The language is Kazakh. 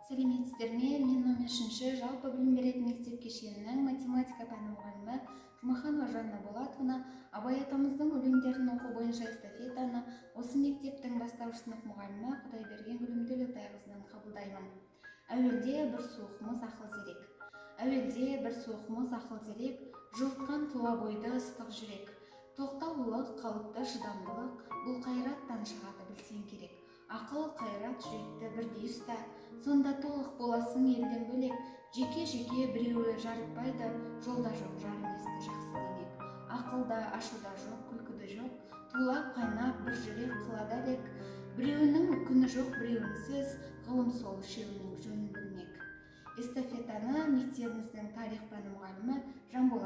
Сәлеметсіздер ме? Мен номер 3 жалпы білім беретін мектеп кешенінің математика пәні мұғалімі Жұмаханова Жанна Болатовна Абай атамыздың өлеңдерін оқу бойынша эстафетаны осы мектептің бастауыш сынып мұғалімі Құдайберген Гүлімділотайқызынан қабылдаймын. Әуелде бір суық мұз ақыл зерек. Әуелде бір суық мұз ақыл зерек, жылытқан тұла бойды ыстық жүрек. Тоқтаулық, қалыпты шыдамдылық, бұл қайраттан шығады білсең керек. Ақыл, қайрат, жүректі бірдей ұста, сонда толық боласың елден бөлек. Жеке-жеке біреуі жарытпайды, жолда жоқ жарым есті жақсы демек. Ақылда, ашуда жоқ, күлкіде жоқ, тулап қайнап бір жүрек қылады әлек. Біреуінің күні жоқ, біреуінсіз, ғылым сол үшеуінің жөнін білмек. Эстафетаны мектебіміздің тарих пәні мұғалімі Жанболат